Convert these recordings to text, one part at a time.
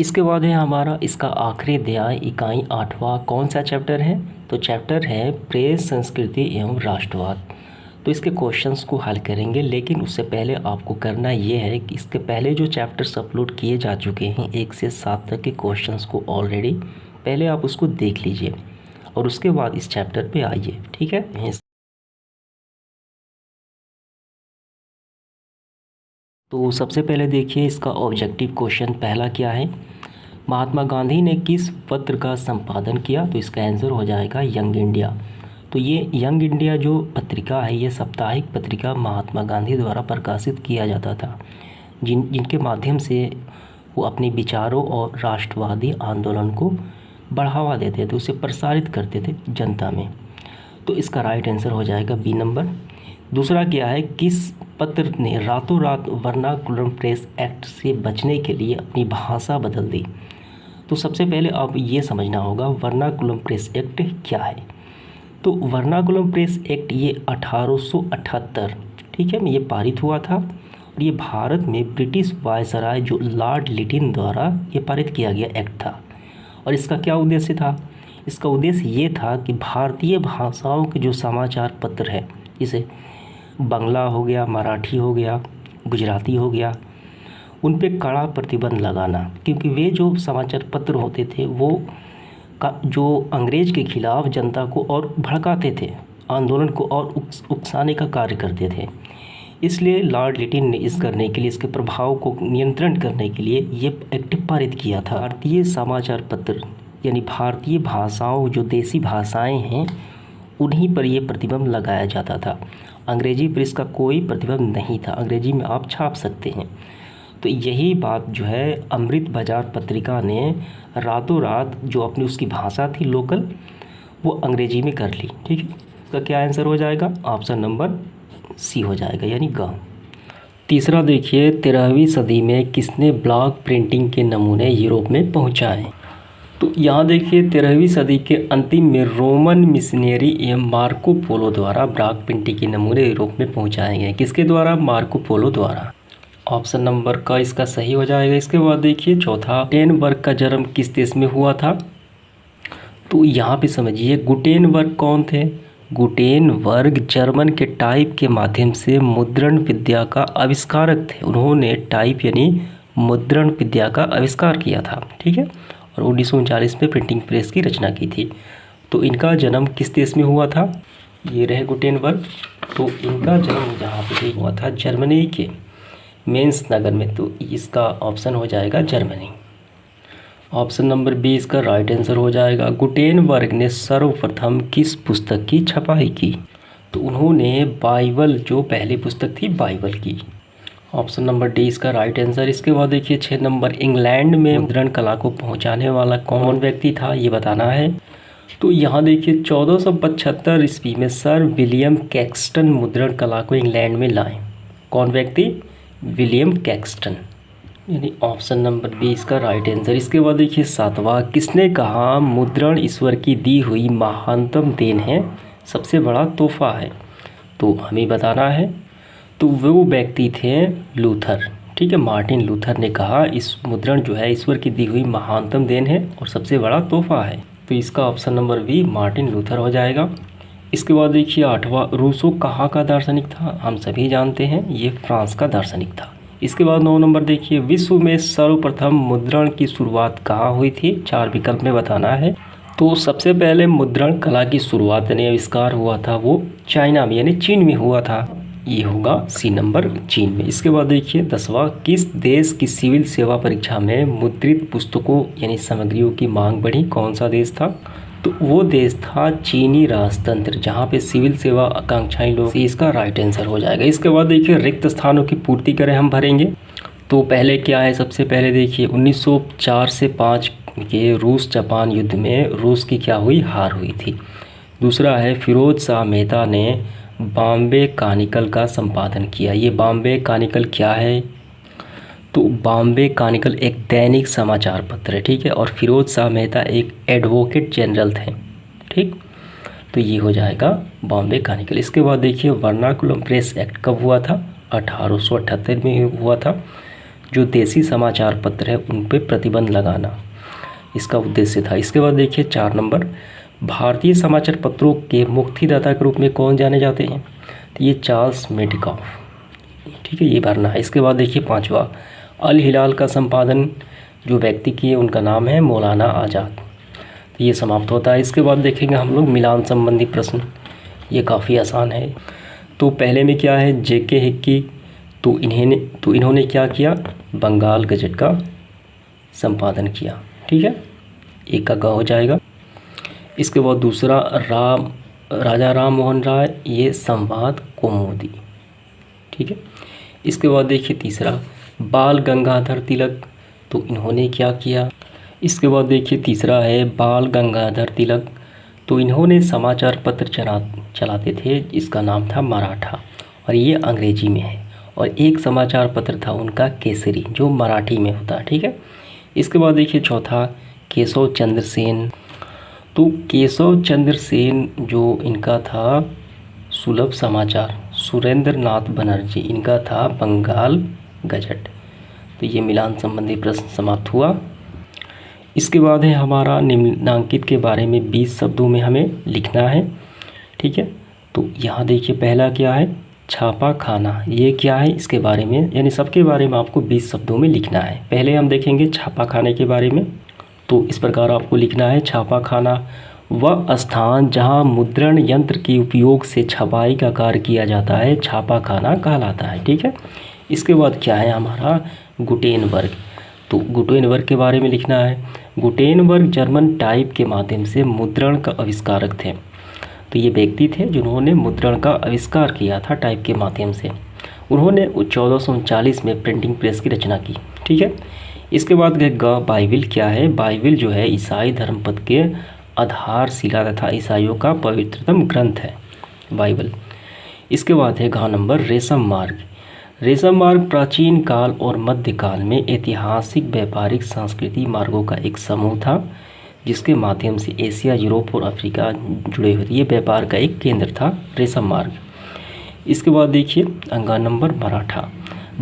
इसके बाद है हमारा इसका आखिरी अध्याय इकाई 8वां। कौन सा चैप्टर है? तो चैप्टर है प्रेस, संस्कृति एवं राष्ट्रवाद। तो इसके क्वेश्चंस को हल करेंगे, लेकिन उससे पहले आपको करना ये है कि इसके पहले जो चैप्टर्स अपलोड किए जा चुके हैं 1 से 7 तक के क्वेश्चंस को ऑलरेडी पहले आप उसको देख लीजिए और उसके बाद इस चैप्टर पे आइए, ठीक है। तो सबसे पहले देखिए इसका ऑब्जेक्टिव क्वेश्चन पहला क्या है। महात्मा गांधी ने किस पत्र का संपादन किया? तो इसका आंसर हो जाएगा यंग इंडिया। तो ये यंग इंडिया जो पत्रिका है, ये साप्ताहिक पत्रिका महात्मा गांधी द्वारा प्रकाशित किया जाता था, जिनके माध्यम से वो अपने विचारों और राष्ट्रवादी आंदोलन को बढ़ावा देते थे, उसे प्रसारित करते थे जनता में। तो इसका राइट आंसर हो जाएगा बी नंबर। दूसरा क्या है, किस पत्र ने रातों रात वर्नाकुलम प्रेस एक्ट से बचने के लिए अपनी भाषा बदल दी? तो सबसे पहले आप ये समझना होगा वर्नाकुलम प्रेस एक्ट क्या है। तो वर्नाकुलम प्रेस एक्ट ये 1878, ठीक है, ये पारित हुआ था और ये भारत में ब्रिटिश वायसराय जो लॉर्ड लिटिन द्वारा ये पारित किया गया एक्ट था। और इसका क्या उद्देश्य था? इसका उद्देश्य ये था कि भारतीय भाषाओं के जो समाचार पत्र है, जैसे बांग्ला हो गया, मराठी हो गया, गुजराती हो गया, उन पे कड़ा प्रतिबंध लगाना, क्योंकि वे जो समाचार पत्र होते थे वो जो अंग्रेज़ के खिलाफ़ जनता को और भड़काते थे, आंदोलन को और उकसाने का कार्य करते थे। इसलिए लॉर्ड लिटिन ने इस करने के लिए, इसके प्रभाव को नियंत्रण करने के लिए ये एक्ट पारित किया था। भारतीय समाचार पत्र यानी भारतीय भाषाओं, जो देसी भाषाएं हैं, उन्हीं पर यह प्रतिबंध लगाया जाता था। अंग्रेजी पर इसका कोई प्रतिबंध नहीं था, अंग्रेजी में आप छाप सकते हैं। तो यही बात जो है अमृत बाजार पत्रिका ने रातों रात जो अपनी उसकी भाषा थी लोकल, वो अंग्रेजी में कर ली, ठीक है। इसका क्या आंसर हो जाएगा? ऑप्शन नंबर सी हो जाएगा, यानी ग। तीसरा देखिए, 13वीं सदी में किसने ब्लॉक प्रिंटिंग के नमूने यूरोप में पहुंचाए? तो यहाँ देखिए 13वीं सदी के अंतिम में रोमन मिशनरी एवं मार्को पोलो द्वारा ब्लॉक प्रिंटिंग के नमूने यूरोप में पहुँचाए गए। किसके द्वारा? मार्को पोलो द्वारा। ऑप्शन नंबर का इसका सही हो जाएगा। इसके बाद देखिए चौथा, गुटेनबर्ग का जन्म किस देश में हुआ था? तो यहाँ पे समझिए गुटेनबर्ग कौन थे? गुटेनबर्ग जर्मन के टाइप के माध्यम से मुद्रण विद्या का आविष्कारक थे। उन्होंने टाइप यानी मुद्रण विद्या का आविष्कार किया था, ठीक है, और 1939 में प्रिंटिंग प्रेस की रचना की थी। तो इनका जन्म किस देश में हुआ था? ये रहे गुटेनबर्ग। तो इनका जन्म जहाँ पे हुआ था जर्मनी के मेंस नगर में। तो इसका ऑप्शन हो जाएगा जर्मनी। ऑप्शन नंबर बी इसका राइट आंसर हो जाएगा। गुटेनबर्ग ने सर्वप्रथम किस पुस्तक की छपाई की? तो उन्होंने बाइबल, जो पहली पुस्तक थी बाइबल की। ऑप्शन नंबर डी इसका राइट आंसर। इसके बाद देखिए 6 नंबर, इंग्लैंड में मुद्रण कला को पहुंचाने वाला कौन व्यक्ति था, ये बताना है। तो यहाँ देखिए 1475 ईस्वी में सर विलियम कैक्सटन मुद्रण कला को इंग्लैंड में लाए। कौन व्यक्ति? विलियम कैक्सटन, यानी ऑप्शन नंबर बी इसका राइट आंसर। इसके बाद देखिए 7वां, किसने कहा मुद्रण ईश्वर की दी हुई महानतम देन है, सबसे बड़ा तोहफा है? तो हमें बताना है। तो वो व्यक्ति थे लूथर, ठीक है, मार्टिन लूथर ने कहा इस मुद्रण जो है ईश्वर की दी हुई महानतम देन है और सबसे बड़ा तोहफा है। तो इसका option number B Martin Luther हो जाएगा। इसके बाद देखिए 8वां, रूसो कहाँ का दार्शनिक था? हम सभी जानते हैं ये फ्रांस का दार्शनिक था। इसके बाद 9 नंबर देखिए, विश्व में सर्वप्रथम मुद्रण की शुरुआत कहाँ हुई थी? 4 विकल्प में बताना है। तो सबसे पहले मुद्रण कला की शुरुआत यानी आविष्कार हुआ था वो चाइना में यानी चीन में हुआ था। ये होगा सी नंबर, चीन में। इसके बाद देखिए 10वां, किस देश की सिविल सेवा परीक्षा में मुद्रित पुस्तकों यानी सामग्रियों की मांग बढ़ी? कौन सा देश था? तो वो देश था चीनी राजतंत्र, जहाँ पे सिविल सेवा आकांक्षाएं लोग। इसका राइट आंसर हो जाएगा। इसके बाद देखिए रिक्त स्थानों की पूर्ति करें हम भरेंगे। तो पहले क्या है, सबसे पहले देखिए 1904 से 5 के रूस जापान युद्ध में रूस की क्या हुई? हार हुई थी। दूसरा है फिरोज शाह मेहता ने बॉम्बे क्रॉनिकल का संपादन किया। ये बॉम्बे क्रॉनिकल क्या है? तो बॉम्बे क्रॉनिकल एक दैनिक समाचार पत्र है, ठीक है, और फिरोज शाह मेहता एक एडवोकेट जनरल थे, ठीक। तो ये हो जाएगा बॉम्बे क्रॉनिकल। इसके बाद देखिए वर्नाकुलम प्रेस एक्ट कब हुआ था? 1878 में हुआ था। जो देसी समाचार पत्र है उन पे प्रतिबंध लगाना इसका उद्देश्य था। इसके बाद देखिए 4 नंबर, भारतीय समाचार पत्रों के मुक्तिदाता के रूप में कौन जाने जाते हैं? तो ये चार्ल्स मेडकॉफ, ठीक है, ये भरना है। इसके बाद देखिए 5वां, अल हिलाल का संपादन जो व्यक्ति किए उनका नाम है मौलाना आज़ाद। तो ये समाप्त होता है। इसके बाद देखेंगे हम लोग मिलान संबंधी प्रश्न, ये काफ़ी आसान है। तो पहले में क्या है, जेके हिक्की, तो इन्होंने क्या किया, बंगाल गजट का संपादन किया, ठीक है, एक का हो जाएगा। इसके बाद दूसरा राजा राम मोहन राय, ये संवाद कौमुदी, ठीक है। इसके बाद देखिए तीसरा, बाल गंगाधर तिलक, तो इन्होंने क्या किया। इसके बाद देखिए तीसरा है बाल गंगाधर तिलक, तो इन्होंने समाचार पत्र चलाते थे, इसका नाम था मराठा और ये अंग्रेजी में है। और एक समाचार पत्र था उनका केसरी जो मराठी में होता है, ठीक है। इसके बाद देखिए चौथा, केशव चंद्र सेन, तो केशव चंद्र सेन जो इनका था सुलभ समाचार, सुरेंद्र नाथ बनर्जी इनका था बंगाल गजट। तो ये मिलान संबंधी प्रश्न समाप्त हुआ। इसके बाद है हमारा निम्नांकित के बारे में 20 शब्दों में हमें लिखना है, ठीक है। तो यहाँ देखिए पहला क्या है, छापा खाना, ये क्या है इसके बारे में, यानी सबके बारे में आपको 20 शब्दों में लिखना है। पहले हम देखेंगे छापा खाने के बारे में। तो इस प्रकार आपको लिखना है, छापा खाना वह स्थान जहाँ मुद्रण यंत्र के उपयोग से छपाई का कार्य किया जाता है छापा खाना कहलाता है, ठीक है। इसके बाद क्या है हमारा गुटेनबर्ग, तो गुटेनबर्ग के बारे में लिखना है। गुटेनबर्ग जर्मन टाइप के माध्यम से मुद्रण का आविष्कारक थे। तो ये व्यक्ति थे जिन्होंने मुद्रण का आविष्कार किया था टाइप के माध्यम से। उन्होंने 1439 में प्रिंटिंग प्रेस की रचना की, ठीक है। इसके बाद बाइबिल क्या है, बाइबिल जो है ईसाई धर्मपद के आधारशिला तथा ईसाइयों का पवित्रतम ग्रंथ है बाइबल। इसके बाद है नंबर रेशम मार्ग। रेशम मार्ग प्राचीन काल और मध्यकाल में ऐतिहासिक व्यापारिक सांस्कृतिक मार्गों का एक समूह था जिसके माध्यम से एशिया, यूरोप और अफ्रीका जुड़े हुए थे। ये व्यापार का एक केंद्र था रेशम मार्ग। इसके बाद देखिए नंबर मराठा।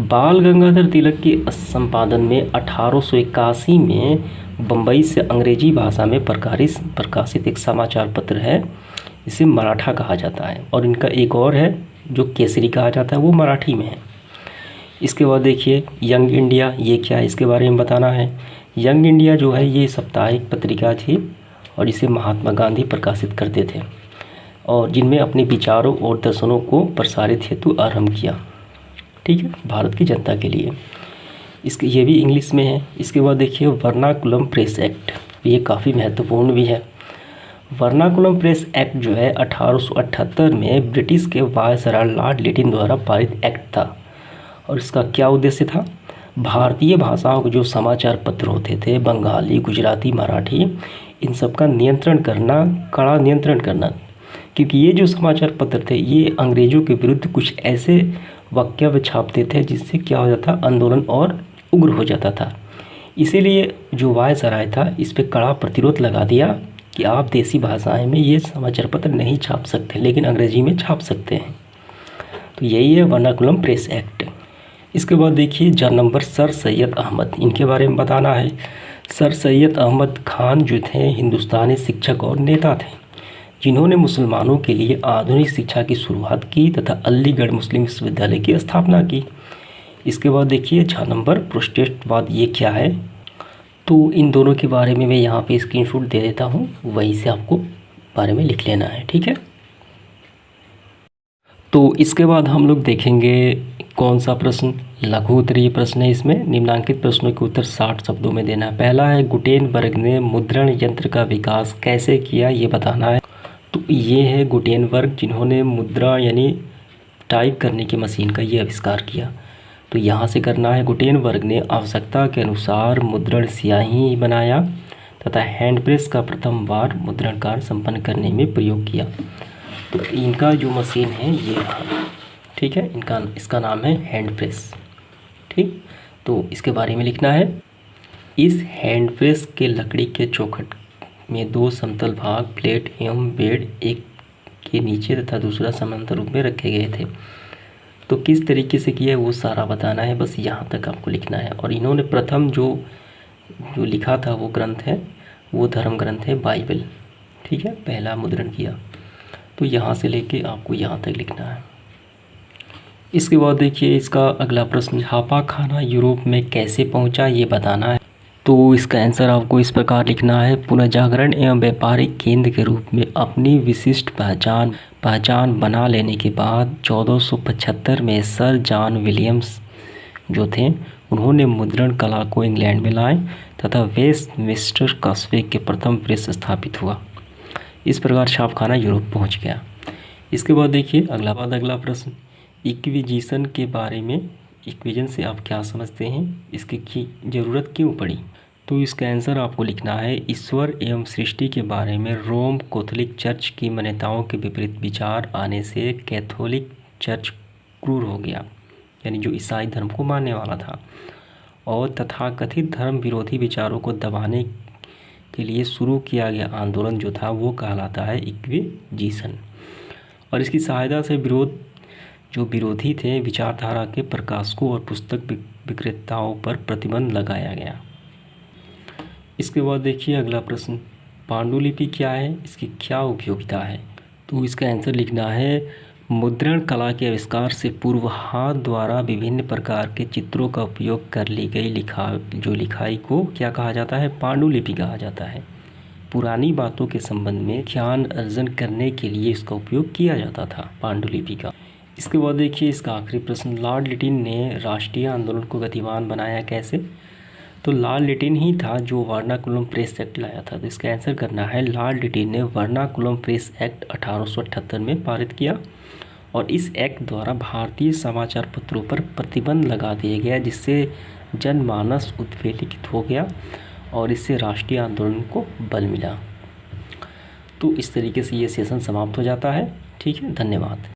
बाल गंगाधर तिलक के संपादन में 1881 में बम्बई से अंग्रेजी भाषा में प्रकाशित एक समाचार पत्र है, इसे मराठा कहा जाता है। और इनका एक और है जो केसरी कहा जाता है, वो मराठी में है। इसके बाद देखिए यंग इंडिया, ये क्या है इसके बारे में बताना है। यंग इंडिया जो है ये साप्ताहिक पत्रिका थी और इसे महात्मा गांधी प्रकाशित करते थे और जिनमें अपने विचारों और दर्शनों को प्रसारित हेतु आरंभ किया, ठीक है, भारत की जनता के लिए। इसके ये भी इंग्लिश में है। इसके बाद देखिए वर्नाकुलम प्रेस एक्ट, ये काफ़ी महत्वपूर्ण भी है। वर्नाकुलम प्रेस एक्ट जो है 1878 में ब्रिटिश के वायसराय लॉर्ड लिटिन द्वारा पारित एक्ट था और इसका क्या उद्देश्य था, भारतीय भाषाओं के जो समाचार पत्र होते थे, बंगाली, गुजराती, मराठी, इन सब का नियंत्रण करना, कड़ा नियंत्रण करना, क्योंकि ये जो समाचार पत्र थे ये अंग्रेज़ों के विरुद्ध कुछ ऐसे वक्तव्य छापते थे जिससे क्या हो जाता, आंदोलन और उग्र हो जाता था। इसीलिए जो वायसराय था इस पे कड़ा प्रतिरोध लगा दिया कि आप देसी भाषाएं में ये समाचार पत्र नहीं छाप सकते लेकिन अंग्रेजी में छाप सकते हैं। तो यही है वर्नाकुलम प्रेस एक्ट। इसके बाद देखिए नंबर सर सैयद अहमद, इनके बारे में बताना है। सर सैयद अहमद खान जो थे हिंदुस्तानी शिक्षक और नेता थे जिन्होंने मुसलमानों के लिए आधुनिक शिक्षा की शुरुआत की तथा अलीगढ़ मुस्लिम विश्वविद्यालय की स्थापना की। इसके बाद देखिए नंबर प्रोटेस्टेंटवाद, ये क्या है, तो इन दोनों के बारे में मैं यहाँ पे स्क्रीनशॉट दे देता हूँ, वहीं से आपको बारे में लिख लेना है, ठीक है। तो इसके बाद हम लोग देखेंगे कौन सा प्रश्न, लघु उत्तरीय प्रश्न है। इसमें निम्नांकित प्रश्नों के उत्तर 60 शब्दों में देना है। पहला है गुटेनबर्ग ने मुद्रण यंत्र का विकास कैसे किया, ये बताना है। तो ये है गुटेनबर्ग जिन्होंने मुद्रा यानी टाइप करने की मशीन का ये आविष्कार किया। तो यहाँ से करना है, गुटेनबर्ग ने आवश्यकता के अनुसार मुद्रण स्याही बनाया तथा हैंड प्रेस का प्रथम बार मुद्रण कार्य संपन्न करने में प्रयोग किया। तो इनका जो मशीन है ये, ठीक है, इसका नाम है हैंड प्रेस, ठीक। तो इसके बारे में लिखना है। इस हैंड प्रेस के लकड़ी के चौखट में 2 समतल भाग प्लेट एवं बेड एक के नीचे तथा दूसरा समांतर रूप में रखे गए थे। तो किस तरीके से किया है वो सारा बताना है, बस यहाँ तक आपको लिखना है। और इन्होंने प्रथम जो लिखा था वो ग्रंथ है, वो धर्म ग्रंथ है बाइबल, ठीक है, पहला मुद्रण किया। तो यहाँ से लेके आपको यहाँ तक लिखना है। इसके बाद देखिए इसका अगला प्रश्न, छापा खाना यूरोप में कैसे पहुँचा, ये बताना है। तो इसका आंसर आपको इस प्रकार लिखना है, पुनर्जागरण एवं व्यापारिक केंद्र के रूप में अपनी विशिष्ट पहचान बना लेने के बाद 1475 में सर जॉन विलियम्स जो थे उन्होंने मुद्रण कला को इंग्लैंड में लाए तथा वेस्टमिंस्टर कस्बे के प्रथम प्रेस स्थापित हुआ। इस प्रकार छापखाना यूरोप पहुंच गया। इसके बाद देखिए अगला प्रश्न, इक्विजिशन के बारे में, इक्विजन से आप क्या समझते हैं, इसकी ज़रूरत क्यों पड़ी। तो इसका आंसर आपको लिखना है, ईश्वर एवं सृष्टि के बारे में रोम कैथोलिक चर्च की मान्यताओं के विपरीत विचार आने से कैथोलिक चर्च क्रूर हो गया, यानी जो ईसाई धर्म को मानने वाला था, और तथाकथित धर्म विरोधी विचारों को दबाने के लिए शुरू किया गया आंदोलन जो था वो कहलाता है इक्विजिशन। और इसकी सहायता से विरोधी थे विचारधारा के प्रकाशकों और पुस्तक विक्रेताओं पर प्रतिबंध लगाया गया। इसके बाद देखिए अगला प्रश्न, पांडुलिपि क्या है, इसकी क्या उपयोगिता है। तो इसका आंसर लिखना है, मुद्रण कला के आविष्कार से पूर्व हाथ द्वारा विभिन्न प्रकार के चित्रों का उपयोग कर ली गई लिखाई को क्या कहा जाता है, पांडुलिपि कहा जाता है। पुरानी बातों के संबंध में ज्ञान अर्जन करने के लिए इसका उपयोग किया जाता था, पांडुलिपि का। इसके बाद देखिए इसका आखिरी प्रश्न, लॉर्ड लिटिन ने राष्ट्रीय आंदोलन को गतिमान बनाया कैसे। तो लॉर्ड लिटिन ही था जो वर्नाकुलम प्रेस एक्ट लाया था। तो इसका आंसर करना है, लॉर्ड लिटिन ने वर्नाकुलम प्रेस एक्ट 1878 में पारित किया और इस एक्ट द्वारा भारतीय समाचार पत्रों पर प्रतिबंध लगा दिया गया, जिससे जनमानस उद्वेलित हो गया और इससे राष्ट्रीय आंदोलन को बल मिला। तो इस तरीके से ये सेशन समाप्त हो जाता है। ठीक है, धन्यवाद।